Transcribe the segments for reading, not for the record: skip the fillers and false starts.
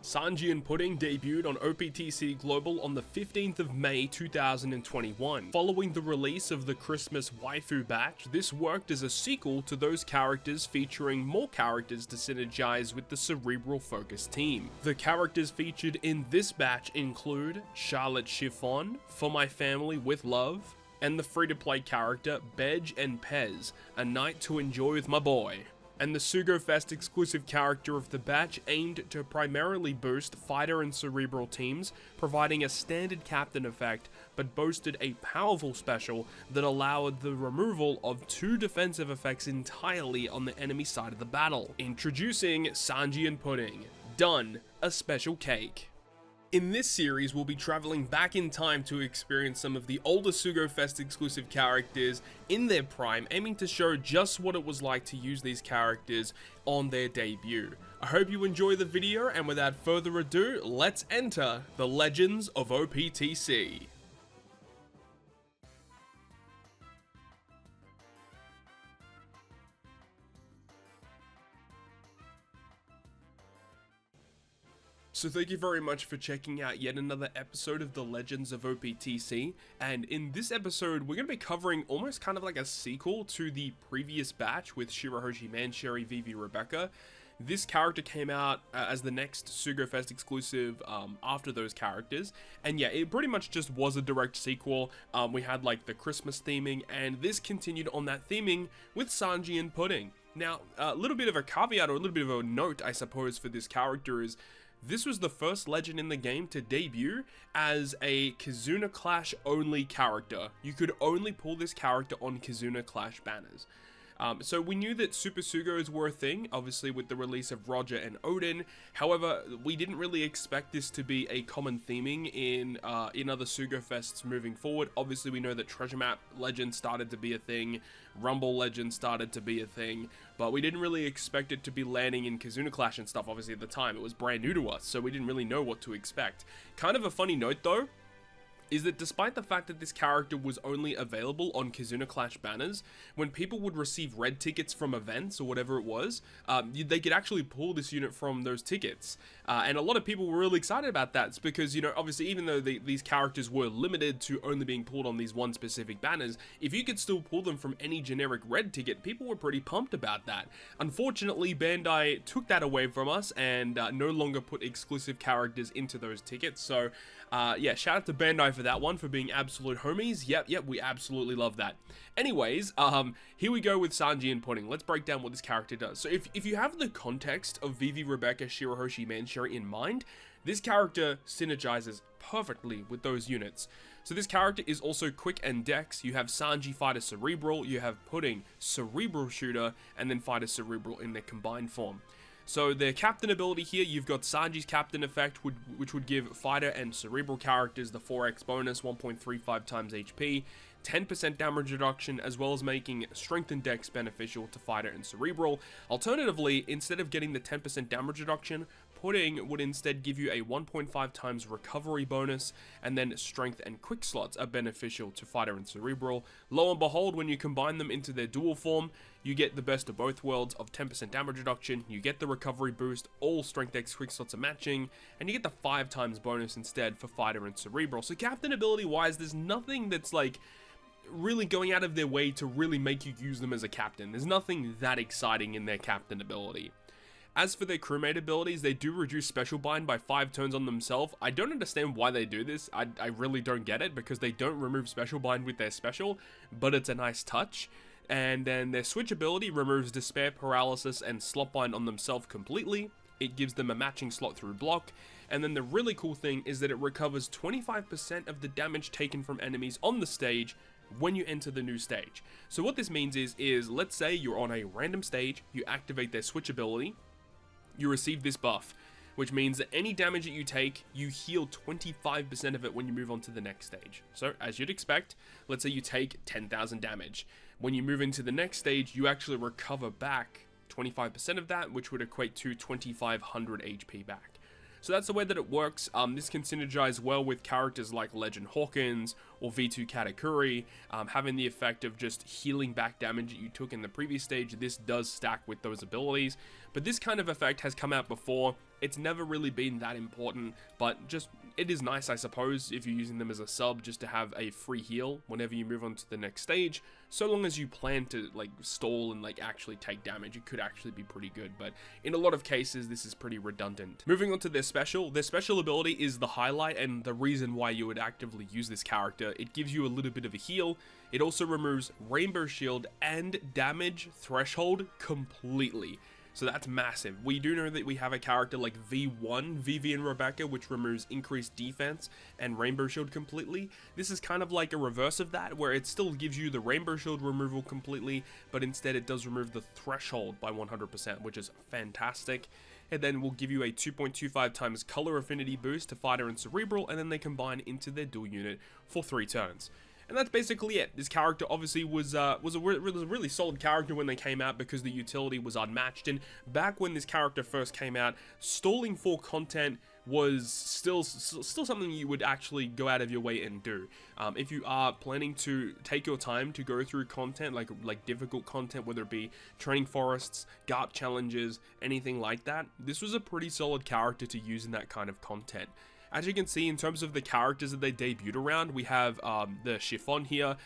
Sanji and Pudding debuted on OPTC Global on the 15th of May 2021. Following the release of the Christmas waifu batch, this worked as a sequel to those characters, featuring more characters to synergize with the cerebral focus team. The characters featured in this batch include Charlotte Chiffon, For My Family with Love, and the free-to-play character Bedge and Pez, A Night to Enjoy with My Boy. And the Sugo-Fest exclusive character of the batch aimed to primarily boost fighter and cerebral teams, providing a standard captain effect, but boasted a powerful special that allowed the removal of 2 defensive effects entirely on the enemy side of the battle. Introducing Sanji and Pudding. Done, a special cake. In this series, we'll be traveling back in time to experience some of the older Sugo-Fest exclusive characters in their prime, aiming to show just what it was like to use these characters on their debut. I hope you enjoy the video, and without further ado, let's enter the Legends of OPTC. So thank you very much for checking out yet another episode of the Legends of OPTC, and in this episode we're going to be covering almost kind of like a sequel to the previous batch with Shirahoshi Mancherry, Vivi Rebecca. This character came out as the next Sugo-Fest exclusive after those characters, and yeah, it pretty much just was a direct sequel. We had like the Christmas theming, and this continued on that theming with Sanji and Pudding. Now, a little bit of a caveat, or a little bit of a note, I suppose, for this character is this was the first legend in the game to debut as a Kazuna Clash only character. You could only pull this character on Kazuna Clash banners. So we knew that Super Sugos were a thing, obviously with the release of Roger and Odin. However, we didn't really expect this to be a common theming in other Sugo-Fests moving forward. Obviously, we know that Treasure Map Legend started to be a thing, Rumble Legend started to be a thing, but we didn't really expect it to be landing in Kazuna Clash and stuff, obviously at the time. It was brand new to us, so we didn't really know what to expect. Kind of a funny note though, is that despite the fact that this character was only available on Kazuna Clash banners, when people would receive red tickets from events or whatever it was, they could actually pull this unit from those tickets. And a lot of people were really excited about that. It's because, you know, obviously even though these characters were limited to only being pulled on these one specific banners, if you could still pull them from any generic red ticket, people were pretty pumped about that. Unfortunately, Bandai took that away from us and no longer put exclusive characters into those tickets. So yeah, shout out to Bandai for that one, for being absolute homies. Yep, we absolutely love that. Anyways, here we go with Sanji and Pudding. Let's break down what this character does. So if you have the context of Vivi Rebecca Shirahoshi Mancherry in mind, this character synergizes perfectly with those units. So this character is also quick and dex. You have Sanji Fighter Cerebral, you have Pudding Cerebral Shooter, and then Fighter Cerebral in their combined form. So their captain ability here, you've got Sanji's captain effect, which would give fighter and cerebral characters the 4x bonus, 1.35 times HP, 10% damage reduction, as well as making strength and dex beneficial to fighter and cerebral. Alternatively, instead of getting the 10% damage reduction, Pudding would instead give you a 1.5 times recovery bonus, and then strength and quick slots are beneficial to fighter and cerebral. Lo and behold, when you combine them into their dual form, you get the best of both worlds of 10% damage reduction, you get the recovery boost, all strength X quick slots are matching, and you get the 5 times bonus instead for fighter and cerebral. So captain ability wise, there's nothing that's like really going out of their way to really make you use them as a captain. There's nothing that exciting in their captain ability. As for their crewmate abilities, they do reduce special bind by 5 turns on themselves. I don't understand why they do this. I really don't get it, because they don't remove special bind with their special, but it's a nice touch. And then their switch ability removes despair, paralysis, and slot bind on themselves completely. It gives them a matching slot through block. And then the really cool thing is that it recovers 25% of the damage taken from enemies on the stage when you enter the new stage. So what this means is let's say you're on a random stage, you activate their switch ability, you receive this buff, which means that any damage that you take, you heal 25% of it when you move on to the next stage. So as you'd expect, let's say you take 10,000 damage. When you move into the next stage, you actually recover back 25% of that, which would equate to 2,500 HP back. So that's the way that it works. This can synergize well with characters like Legend Hawkins or V2 Katakuri, having the effect of just healing back damage that you took in the previous stage. This does stack with those abilities, but this kind of effect has come out before. It's never really been that important, but just it is nice, I suppose, if you're using them as a sub, just to have a free heal whenever you move on to the next stage. So long as you plan to like stall and like actually take damage, it could actually be pretty good, but in a lot of cases this is pretty redundant. Moving on to their special ability is the highlight and the reason why you would actively use this character. It gives you a little bit of a heal. It also removes Rainbow Shield and damage threshold completely. So that's massive. We do know that we have a character like V1, Vivi and Rebecca, which removes increased defense and Rainbow Shield completely. This is kind of like a reverse of that, where it still gives you the Rainbow Shield removal completely, but instead it does remove the threshold by 100%, which is fantastic. And then we'll give you a 2.25 times color affinity boost to Fighter and Cerebral, and then they combine into their dual unit for 3 turns. And that's basically it. This character obviously was a really solid character when they came out because the utility was unmatched. And back when this character first came out, stalling for content was still something you would actually go out of your way and do. If you are planning to take your time to go through content, like difficult content, whether it be training forests, GARP challenges, anything like that, this was a pretty solid character to use in that kind of content. As you can see, in terms of the characters that they debuted around, we have the Chiffon here.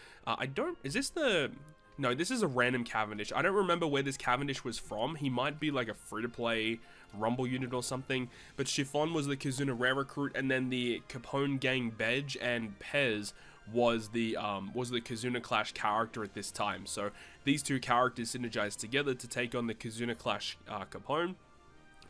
No, this is a random Cavendish. I don't remember where this Cavendish was from. He might be like a free-to-play Rumble unit or something. But Chiffon was the Kazuna Rare recruit, and then the Capone Gang Bedge and Pez was the Kazuna Clash character at this time. So these two characters synergized together to take on the Kazuna Clash Capone.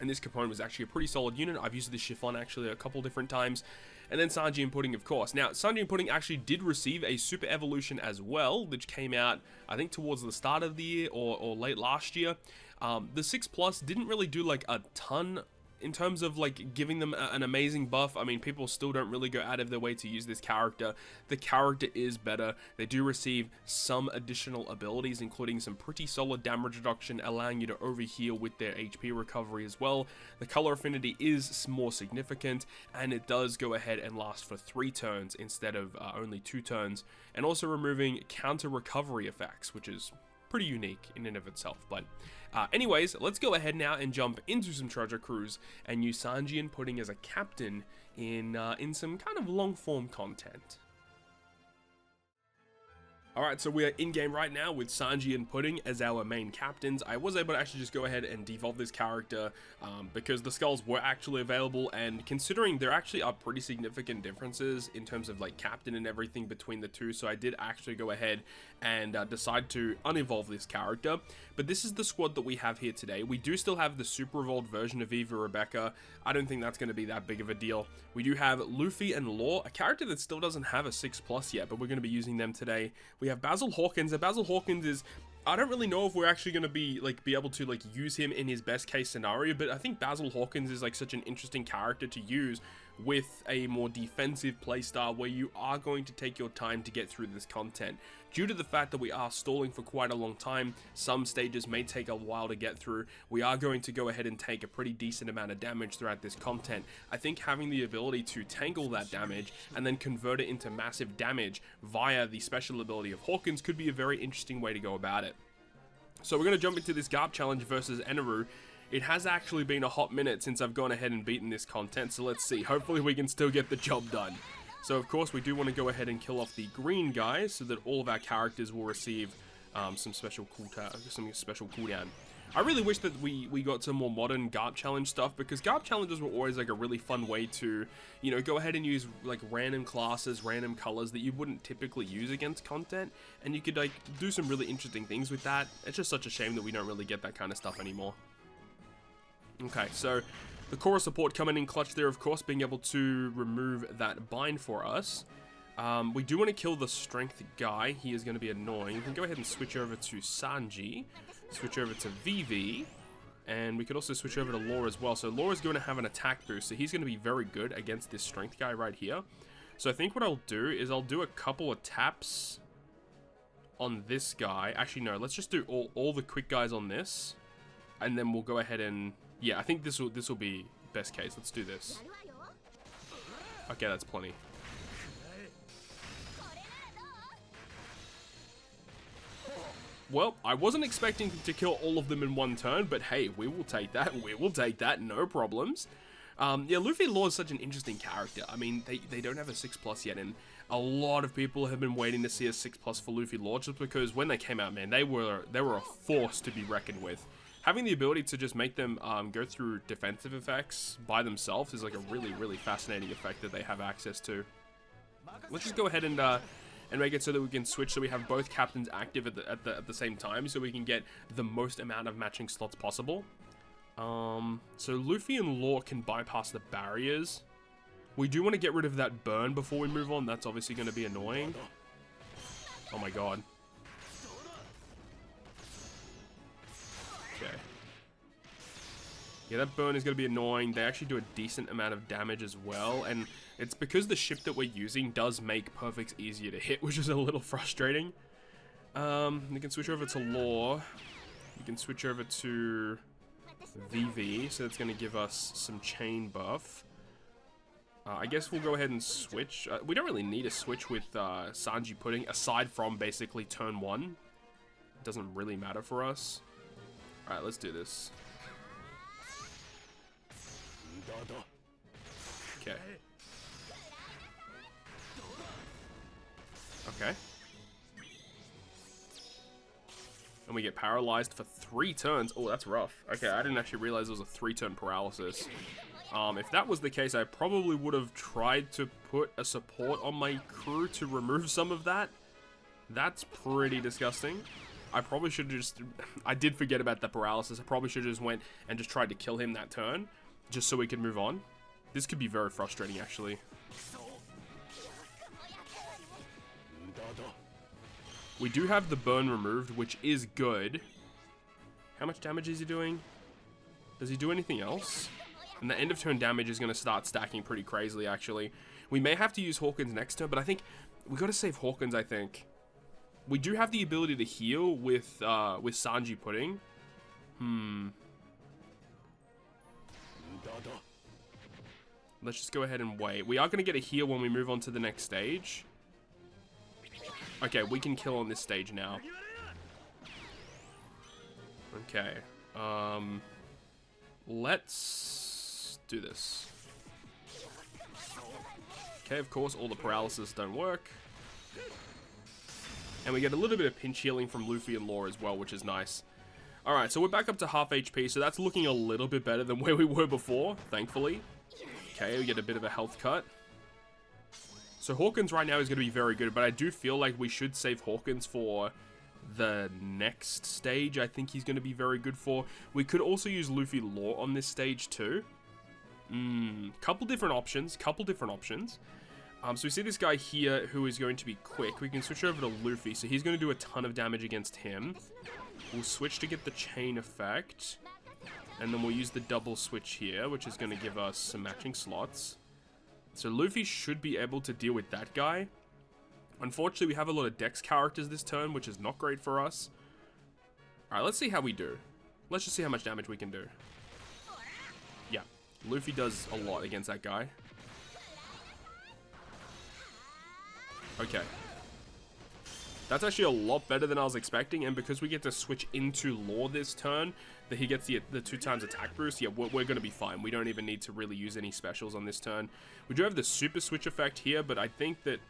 And this Capone was actually a pretty solid unit. I've used this Chiffon actually a couple different times. And then Sanji and Pudding, of course. Now, Sanji and Pudding actually did receive a super evolution as well, which came out, I think, towards the start of the year or late last year. The 6+ didn't really do like a ton in terms of like giving them an amazing buff. I mean, people still don't really go out of their way to use this character. The character is better. They do receive some additional abilities, including some pretty solid damage reduction, allowing you to overheal with their HP recovery as well. The color affinity is more significant, and it does go ahead and last for 3 turns instead of only 2 turns, and also removing counter recovery effects, which is pretty unique in and of itself. But anyways, let's go ahead now and jump into some Treasure Cruise and use Sanji and Pudding as a captain in some kind of long form content. Alright, so we are in game right now with Sanji and Pudding as our main captains. I was able to actually just go ahead and default this character because the skulls were actually available, and considering there actually are pretty significant differences in terms of like captain and everything between the two, so I did actually go ahead and decide to unevolve this character. But this is the squad that we have here today. We do still have the super evolved version of Eva Rebecca. I don't think that's going to be that big of a deal. We do have Luffy and Law, a character that still doesn't have a 6+ yet, but we're going to be using them today. We have Basil Hawkins, and Basil Hawkins is, I don't really know if we're actually going to be able to like use him in his best case scenario, but I think Basil Hawkins is like such an interesting character to use with a more defensive playstyle where you are going to take your time to get through this content. Due to the fact that we are stalling for quite a long time, some stages may take a while to get through, we are going to go ahead and take a pretty decent amount of damage throughout this content. I think having the ability to tangle that damage and then convert it into massive damage via the special ability of Hawkins could be a very interesting way to go about it. So we're going to jump into this GARP challenge versus Eneru. It has actually been a hot minute since I've gone ahead and beaten this content, so let's see. Hopefully we can still get the job done. So of course we do want to go ahead and kill off the green guy so that all of our characters will receive some special cooldown. I really wish that we got some more modern GARP challenge stuff, because GARP challenges were always like a really fun way to, you know, go ahead and use like random classes, random colors that you wouldn't typically use against content, and you could like do some really interesting things with that. It's just such a shame that we don't really get that kind of stuff anymore. Okay, so the core support coming in clutch there, of course, being able to remove that bind for us. We do want to kill the strength guy. He is going to be annoying. We can go ahead and switch over to Sanji, switch over to Vivi, and we could also switch over to Law as well. So Law is going to have an attack boost, so he's going to be very good against this strength guy right here. So I think what I'll do is I'll do a couple of taps on this guy. Actually, no, let's just do all the quick guys on this, and then we'll go ahead and... yeah, I think this will be best case. Let's do this. Okay, that's plenty. Well, I wasn't expecting to kill all of them in one turn, but hey, we will take that. We will take that, no problems. Yeah, Luffy Law is such an interesting character. I mean, they don't have a 6+ yet, and a lot of people have been waiting to see a 6+ for Luffy Law, just because when they came out, man, they were a force to be reckoned with. Having the ability to just make them go through defensive effects by themselves is like a really, really fascinating effect that they have access to. Let's just go ahead and make it so that we can switch, so we have both captains active at the same time, so we can get the most amount of matching slots possible. So Luffy and Law can bypass the barriers. We do want to get rid of that burn before we move on. That's obviously going to be annoying. Oh my god. Okay. Yeah, that burn is going to be annoying. They actually do a decent amount of damage as well, and it's because the ship that we're using does make perfects easier to hit, which is a little frustrating. We can switch over to Law. We can switch over to VV, so that's going to give us some chain buff. I guess we'll go ahead and switch. We don't really need a switch with Sanji Pudding, aside from basically turn 1. It doesn't really matter for us. Alright, let's do this. Okay. Okay. And we get paralyzed for 3 turns. Oh, that's rough. Okay, I didn't actually realize it was a 3-turn paralysis. If that was the case, I probably would have tried to put a support on my crew to remove some of that. That's pretty disgusting. I probably should have just... I did forget about the paralysis. I probably should have just went and just tried to kill him that turn, just so we could move on. This could be very frustrating, actually. We do have the burn removed, which is good. How much damage is he doing? Does he do anything else? And the end of turn damage is going to start stacking pretty crazily, actually. We may have to use Hawkins next turn, but I think we got to save Hawkins, I think. We do have the ability to heal with Sanji Pudding. Let's just go ahead and wait. We are going to get a heal when we move on to the next stage. Okay, we can kill on this stage now. Okay. Let's do this. Okay, of course, all the paralysis don't work. And we get a little bit of pinch healing from Luffy and Law as well, which is nice. Alright, so we're back up to half HP, so that's looking a little bit better than where we were before, thankfully. Okay, we get a bit of a health cut. So Hawkins right now is going to be very good, but I do feel like we should save Hawkins for the next stage. I think he's going to be very good for. We could also use Luffy Law on this stage too. Couple different options. So we see this guy here who is going to be quick. We can switch over to Luffy, so he's going to do a ton of damage against him. We'll switch to get the chain effect. And then we'll use the double switch here, which is going to give us some matching slots. So Luffy should be able to deal with that guy. Unfortunately, we have a lot of Dex characters this turn, which is not great for us. Alright, let's see how we do. Let's just see how much damage we can do. Yeah, Luffy does a lot against that guy. Okay. That's actually a lot better than I was expecting, and because we get to switch into Law this turn, that he gets the 2x attack boost, yeah, we're going to be fine. We don't even need to really use any specials on this turn. We do have the super switch effect here, but I think that,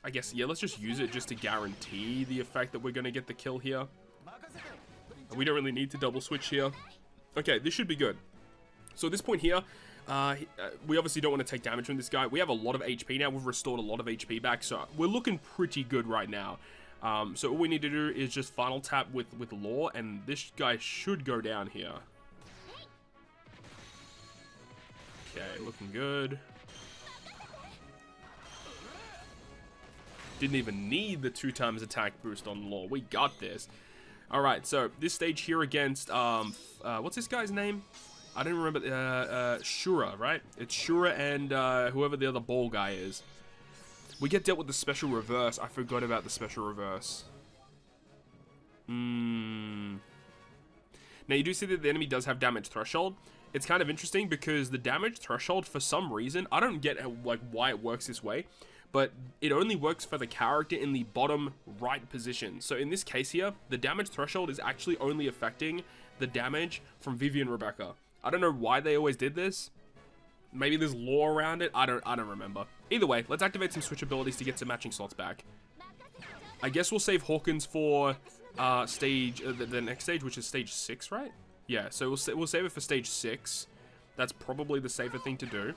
I guess, yeah, let's just use it just to guarantee the effect that we're going to get the kill here. We don't really need to double switch here. Okay, this should be good. So at this point here, we obviously don't want to take damage from this guy. We have a lot of HP now. We've restored a lot of HP back, so we're looking pretty good right now. So all we need to do is just final tap with Law, and this guy should go down here. Okay, looking good. Didn't even need the 2x attack boost on Law. We got this. Alright, so this stage here against, what's this guy's name? I don't remember, Shura, right? It's Shura and whoever the other ball guy is. We get dealt with the special reverse. I forgot about the special reverse. Now, you do see that the enemy does have damage threshold. It's kind of interesting because the damage threshold, for some reason, I don't get like why it works this way, but it only works for the character in the bottom right position. So in this case here, the damage threshold is actually only affecting the damage from Vivi and Rebecca. I don't know why they always did this. Maybe there's lore around it. I don't remember. Either way, let's activate some switch abilities to get some matching slots back. I guess we'll save Hawkins for the next stage, which is stage 6, right? Yeah, so we'll save it for stage 6. That's probably the safer thing to do.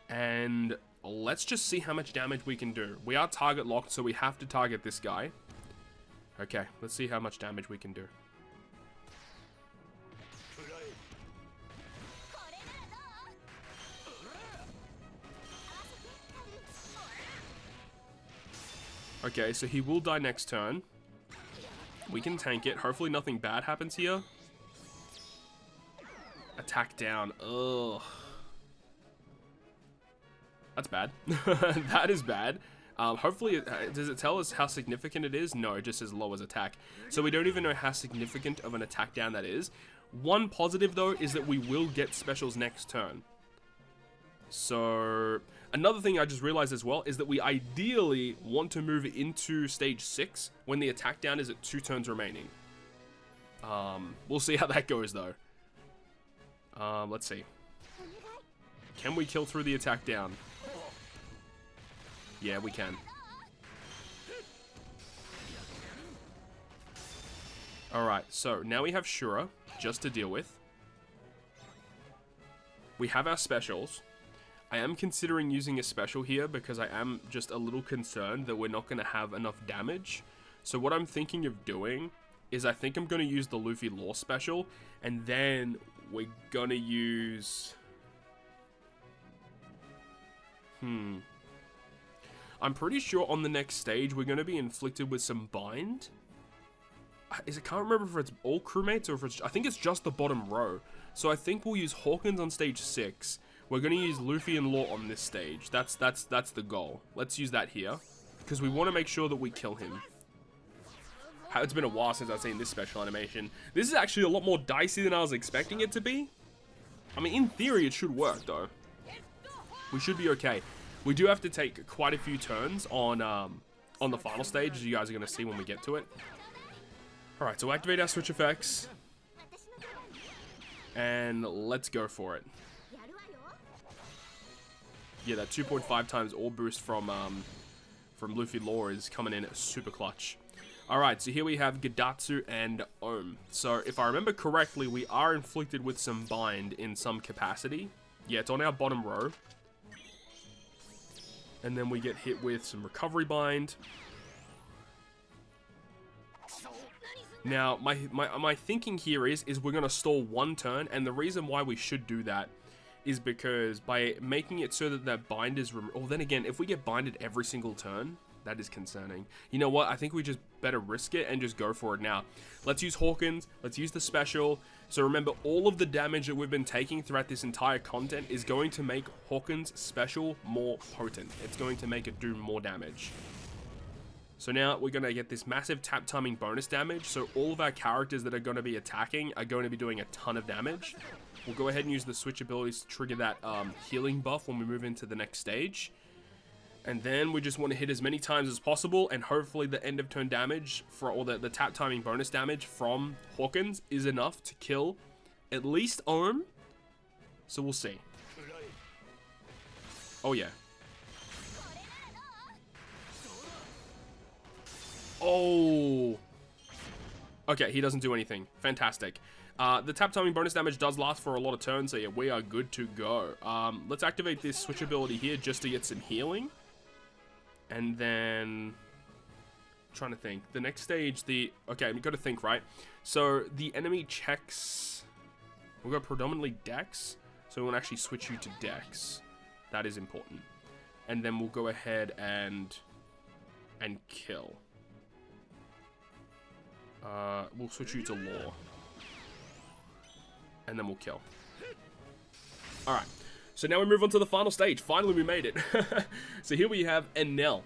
And let's just see how much damage we can do. We are target locked, so we have to target this guy. Okay, let's see how much damage we can do. Okay, so he will die next turn. We can tank it. Hopefully nothing bad happens here. Attack down. Ugh. That's bad. That is bad. Hopefully, does it tell us how significant it is? No, it just says low as attack. So we don't even know how significant of an attack down that is. One positive, though, is that we will get specials next turn. So, another thing I just realized as well is that we ideally want to move into stage 6 when the attack down is at 2 turns remaining. We'll see how that goes, though. Let's see. Can we kill through the attack down? Yeah, we can. Alright, so now we have Shura just to deal with. We have our specials. I am considering using a special here because I am just a little concerned that we're not going to have enough damage. So what I'm thinking of doing is I think I'm going to use the Luffy Law special, and then we're going to use... I'm pretty sure on the next stage we're going to be inflicted with some bind. I can't remember if it's all crewmates or if it's... I think it's just the bottom row. So I think we'll use Hawkins on stage 6. We're going to use Luffy and Law on this stage. That's the goal. Let's use that here, because we want to make sure that we kill him. It's been a while since I've seen this special animation. This is actually a lot more dicey than I was expecting it to be. I mean, in theory, it should work, though. We should be okay. We do have to take quite a few turns on the final stage, as you guys are going to see when we get to it. Alright, so we'll activate our switch effects. And let's go for it. Yeah, that 2.5 times all boost from Luffy Law is coming in super clutch. Alright, so here we have Gadatsu and Ohm. So, if I remember correctly, we are inflicted with some bind in some capacity. Yeah, it's on our bottom row. And then we get hit with some recovery bind. Now, my thinking here is we're going to stall 1 turn, and the reason why we should do that is because by making it so that that bind is or then again, if we get binded every single turn, that is concerning. You know what? I think we just better risk it and just go for it now. Let's use Hawkins. Let's use the special. So remember, all of the damage that we've been taking throughout this entire content is going to make Hawkins' special more potent. It's going to make it do more damage. So now we're going to get this massive tap timing bonus damage. So all of our characters that are going to be attacking are going to be doing a ton of damage. We'll go ahead and use the switch abilities to trigger that healing buff when we move into the next stage. And then we just want to hit as many times as possible, and hopefully the end of turn damage for all the tap timing bonus damage from Hawkins is enough to kill at least Ohm. So we'll see. Oh yeah. Oh. Okay, he doesn't do anything. Fantastic. The tap timing bonus damage does last for a lot of turns, so yeah, we are good to go. Let's activate this switch ability here just to get some healing. And then... trying to think. The next stage, okay, we've got to think, right? So, the enemy checks... we've got predominantly Dex, so we want to actually switch you to Dex. That is important. And then we'll go ahead and kill. We'll switch you to Law. And then we'll kill. Alright. So now we move on to the final stage. Finally, we made it. So here we have Enel.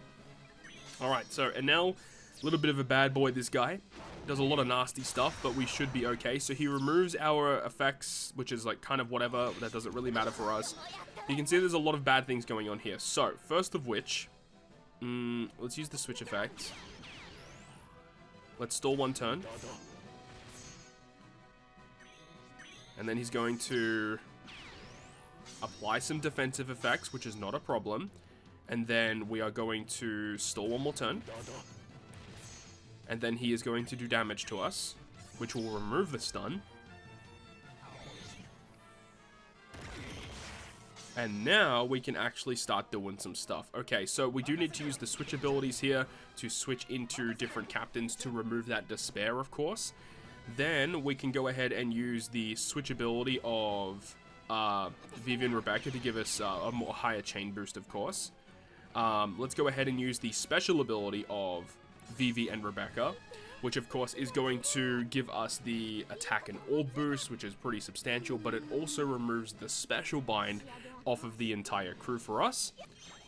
Alright, so Enel, a little bit of a bad boy, this guy. does a lot of nasty stuff, but we should be okay. So he removes our effects, which is like kind of whatever. That doesn't really matter for us. You can see there's a lot of bad things going on here. So, first of which, let's use the switch effect. Let's stall 1 turn. And then he's going to apply some defensive effects, which is not a problem. And then we are going to stall 1 more turn. And then he is going to do damage to us, which will remove the stun. And now we can actually start doing some stuff. Okay, so we do need to use the switch abilities here to switch into different captains to remove that despair, of course. Then we can go ahead and use the switch ability of Vivi and Rebecca to give us a more higher chain boost, of course. Let's go ahead and use the special ability of Vivi and Rebecca, which of course is going to give us the attack and orb boost, which is pretty substantial, but it also removes the special bind off of the entire crew for us.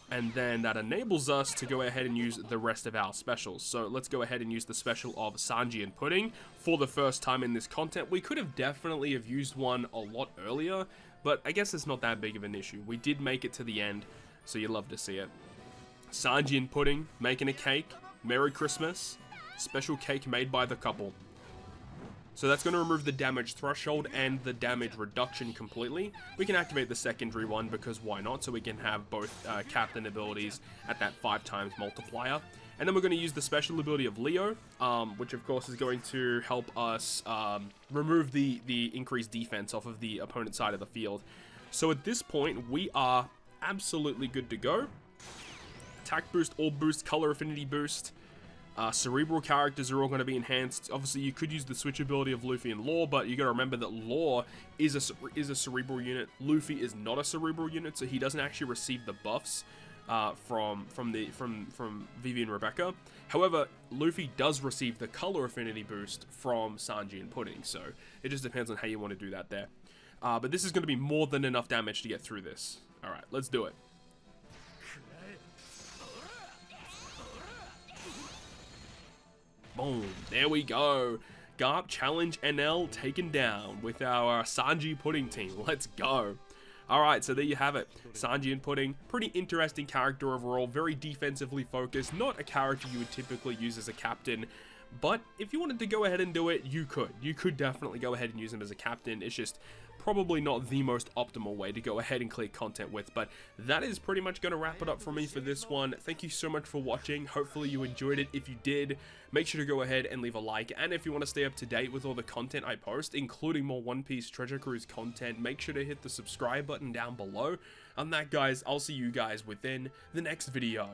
And then that enables us to go ahead and use the rest of our specials. So let's go ahead and use the special of Sanji and Pudding for the first time in this content. We could have definitely have used one a lot earlier, but I guess it's not that big of an issue. We did make it to the end, so you love to see it. Sanji and Pudding making a cake. Merry Christmas. Special cake made by the couple. So that's going to remove the damage threshold and the damage reduction completely. We can activate the secondary one because why not? So we can have both captain abilities at that 5 times multiplier. And then we're going to use the special ability of Leo, which of course is going to help us remove the increased defense off of the opponent's side of the field. So at this point, we are absolutely good to go. Attack boost, orb boost, color affinity boost. Cerebral characters are all going to be enhanced. Obviously, you could use the switch ability of Luffy and Law, but you got to remember that Law is a cerebral unit. Luffy is not a cerebral unit, so he doesn't actually receive the buffs from Vivi and Rebecca. However, Luffy does receive the color affinity boost from Sanji and Pudding, so it just depends on how you want to do that there. But this is going to be more than enough damage to get through this. All right, let's do it. Boom, there we go. Garp Challenge NL taken down with our Sanji Pudding team. Let's go. Alright, so there you have it. Sanji and Pudding, pretty interesting character overall, very defensively focused, not a character you would typically use as a captain, but if you wanted to go ahead and do it, you could. You could definitely go ahead and use him as a captain. It's just probably not the most optimal way to go ahead and clear content with, but that is pretty much going to wrap it up for me for this one. Thank you so much for watching. Hopefully you enjoyed it. If you did, make sure to go ahead and leave a like, and if you want to stay up to date with all the content I post, including more One Piece Treasure Cruise content, make sure to hit the subscribe button down below. On that, guys, I'll see you guys within the next video.